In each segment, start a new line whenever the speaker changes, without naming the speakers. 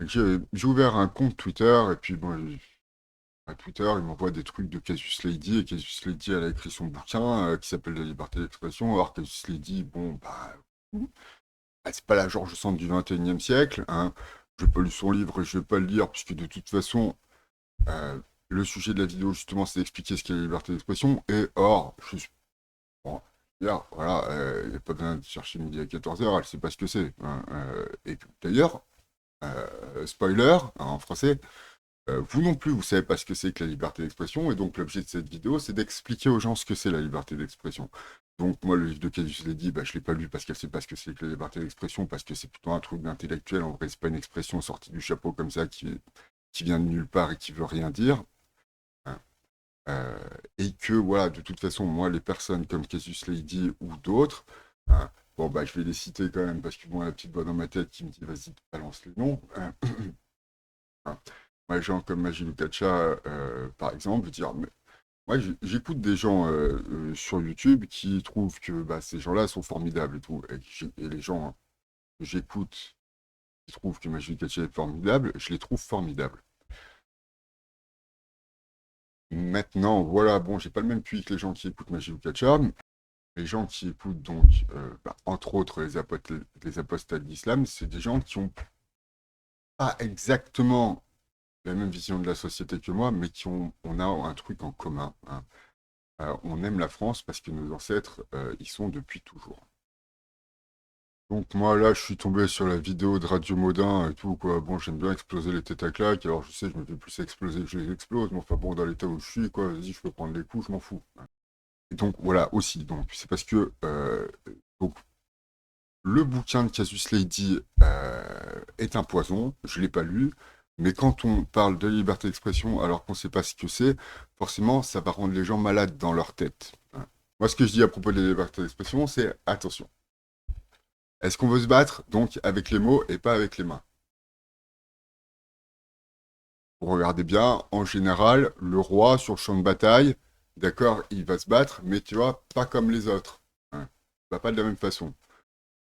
J'ai ouvert un compte Twitter et puis bon, à Twitter, il m'envoie des trucs de Cassius Lady et Cassius Lady, elle a écrit son bouquin qui s'appelle La liberté d'expression. Alors Cassius Lady, bon, c'est pas la George Sand du 21e siècle, hein. Je n'ai pas lu son livre et je vais pas le lire puisque de toute façon, euh, le sujet de la vidéo justement, c'est d'expliquer ce qu'est la liberté d'expression. Et or, je suis bon, voilà, il n'y a pas besoin de chercher midi à 14h, elle sait pas ce que c'est, hein. Et d'ailleurs, spoiler, hein, en français, vous non plus, vous savez pas ce que c'est que la liberté d'expression, et donc l'objet de cette vidéo, c'est d'expliquer aux gens ce que c'est la liberté d'expression. Donc moi, le livre de Cassius Lady, bah, je l'ai pas lu parce qu'elle sait pas ce que c'est que la liberté d'expression, parce que c'est plutôt un truc d'intellectuel, en vrai, c'est pas une expression sortie du chapeau comme ça, qui vient de nulle part et qui veut rien dire, hein. Euh, et que, voilà, de toute façon, moi, les personnes comme Cassius Lady ou d'autres, hein, bon, bah, je vais les citer quand même, parce que moi, la petite voix dans ma tête qui me dit, vas-y, balance les noms, hein. Hein. Moi, les gens comme Magie Lukacha, par exemple, je veux dire, mais moi, j'écoute des gens sur YouTube qui trouvent que bah, ces gens-là sont formidables et tout. Et les gens que j'écoute qui trouvent que Magie Lukacha est formidable, je les trouve formidables. Maintenant, voilà, bon, j'ai pas le même QI que les gens qui écoutent Magie Lukacha. Les gens qui écoutent donc, bah, entre autres, les apostats de l'islam, c'est des gens qui ont pas exactement la même vision de la société que moi, mais on a un truc en commun, hein. On aime la France parce que nos ancêtres y sont depuis toujours. Donc moi là je suis tombé sur la vidéo de Radio Modin et tout quoi. Bon, j'aime bien exploser les têtes à claques, alors je sais je me fais plus exploser que je les explose, mais enfin bon, dans l'état où je suis quoi, vas-y, je peux prendre les coups, je m'en fous. Et donc voilà aussi, donc c'est parce que donc, le bouquin de Casus Lady est un poison, je l'ai pas lu, mais quand on parle de liberté d'expression alors qu'on sait pas ce que c'est, forcément ça va rendre les gens malades dans leur tête, hein. Moi, ce que je dis à propos de la liberté d'expression, c'est attention. Est-ce qu'on veut se battre donc avec les mots et pas avec les mains? Vous regardez bien, en général, le roi sur le champ de bataille, d'accord, il va se battre, mais tu vois, pas comme les autres, hein. Il va pas de la même façon.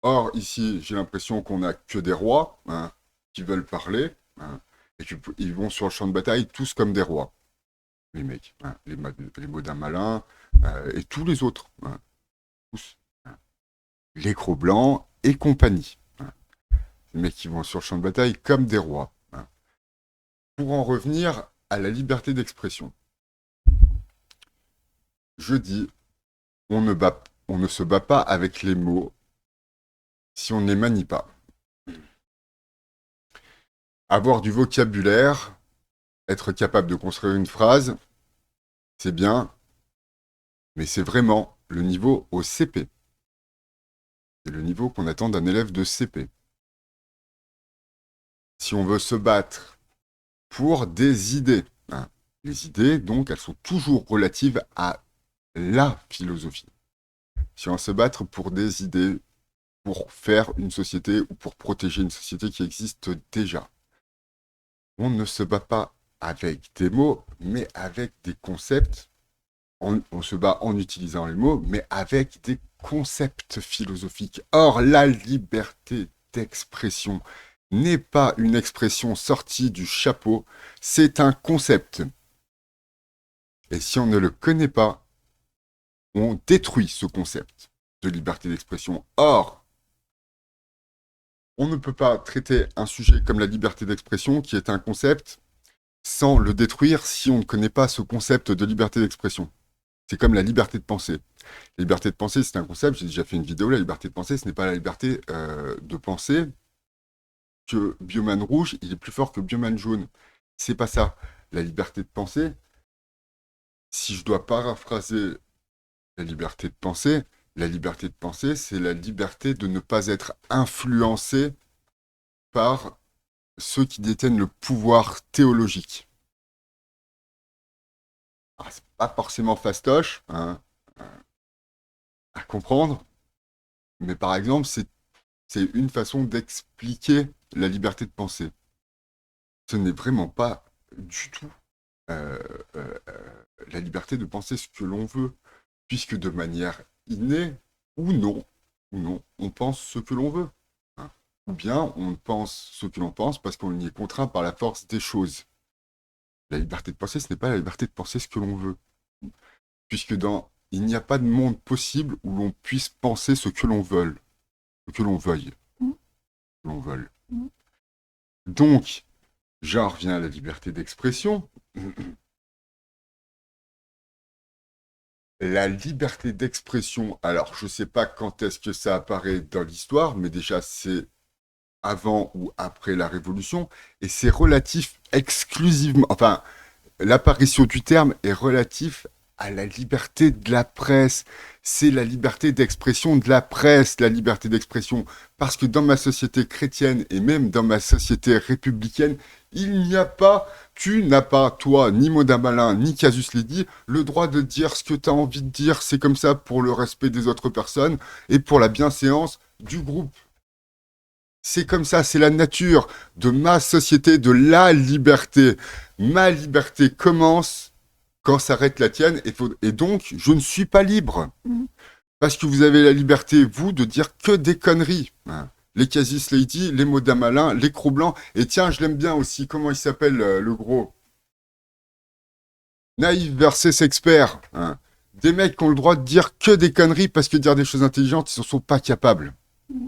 Or, ici, j'ai l'impression qu'on n'a que des rois, hein, qui veulent parler, hein, et qu'ils vont sur le champ de bataille tous comme des rois, les mecs, hein, les mots d'un malin, et tous les autres, hein, tous, hein, les gros blancs et compagnie, hein. Les mecs qui vont sur le champ de bataille comme des rois, hein. Pour en revenir à la liberté d'expression, je dis, on ne se bat pas avec les mots si on ne les manie pas. Avoir du vocabulaire, être capable de construire une phrase, c'est bien, mais c'est vraiment le niveau au CP. C'est le niveau qu'on attend d'un élève de CP. Si on veut se battre pour des idées, hein, les idées, donc, elles sont toujours relatives à la philosophie. Si on veut se battre pour des idées, pour faire une société ou pour protéger une société qui existe déjà, on ne se bat pas avec des mots, mais avec des concepts. On se bat en utilisant les mots, mais avec des concepts philosophiques. Or, la liberté d'expression n'est pas une expression sortie du chapeau, c'est un concept. Et si on ne le connaît pas, on détruit ce concept de liberté d'expression. Or, on ne peut pas traiter un sujet comme la liberté d'expression, qui est un concept, sans le détruire si on ne connaît pas ce concept de liberté d'expression. C'est comme la liberté de penser. La liberté de penser, c'est un concept, j'ai déjà fait une vidéo, la liberté de penser, ce n'est pas la liberté de penser que Bioman rouge, il est plus fort que Bioman jaune. C'est pas ça. La liberté de penser, si je dois paraphraser la liberté de penser, c'est la liberté de ne pas être influencé par ceux qui détiennent le pouvoir théologique. Ah, c'est pas forcément fastoche, hein, à comprendre, mais par exemple, c'est une façon d'expliquer la liberté de penser. Ce n'est vraiment pas du tout euh, euh, la liberté de penser ce que l'on veut, puisque de manière innée ou non, on pense ce que l'on veut, hein. ou bien on pense ce que l'on pense parce qu'on y est contraint par la force des choses. La liberté de penser, ce n'est pas la liberté de penser ce que l'on veut. Puisque il n'y a pas de monde possible où l'on puisse penser ce que l'on veut, ce que l'on veuille,
Mm.
que l'on veuille.
Mm.
Donc, j'en reviens à la liberté d'expression. La liberté d'expression, alors je ne sais pas quand est-ce que ça apparaît dans l'histoire, mais déjà c'est avant ou après la Révolution, et c'est relatif exclusivement, enfin, l'apparition du terme est relative à la liberté de la presse. C'est la liberté d'expression de la presse, la liberté d'expression. Parce que dans ma société chrétienne et même dans ma société républicaine, il n'y a pas, tu n'as pas, toi, ni Maud Malin, ni Casus Lady, le droit de dire ce que tu as envie de dire. C'est comme ça pour le respect des autres personnes et pour la bienséance du groupe. C'est comme ça, c'est la nature de ma société, de la liberté. Ma liberté commence quand s'arrête la tienne, et donc je ne suis pas libre.
Mm.
Parce que vous avez la liberté, vous, de dire que des conneries. Hein. Les Casis Lady, les Moda Malin, les Cro-Blancs, et tiens, je l'aime bien aussi, comment il s'appelle le gros Naïf versus expert. Hein. Des mecs qui ont le droit de dire que des conneries parce que dire des choses intelligentes, ils ne sont pas capables.
Mm.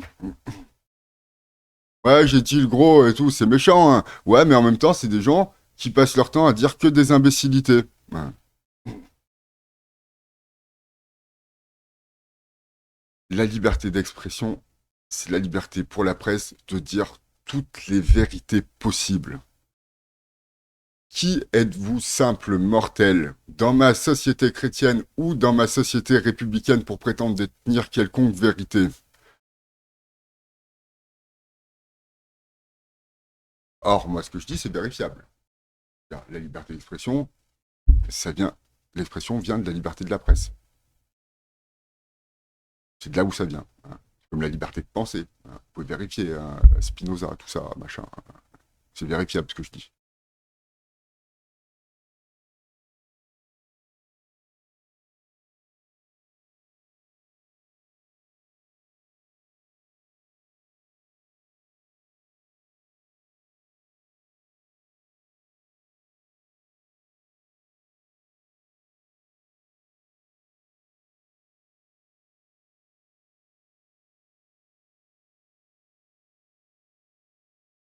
Ouais, j'ai dit le gros et tout, c'est méchant. Hein. Ouais, mais en même temps, c'est des gens qui passent leur temps à dire que des imbécilités. Ouais. La liberté d'expression, c'est la liberté pour la presse de dire toutes les vérités possibles. Qui êtes-vous, simple mortel, dans ma société chrétienne ou dans ma société républicaine pour prétendre détenir quelconque vérité? Or, moi, ce que je dis, c'est vérifiable. La liberté d'expression, ça vient, l'expression vient de la liberté de la presse. C'est de là où ça vient. Hein. Comme la liberté de penser. Hein. Vous pouvez vérifier hein, Spinoza, tout ça, machin. C'est vérifiable ce que je dis.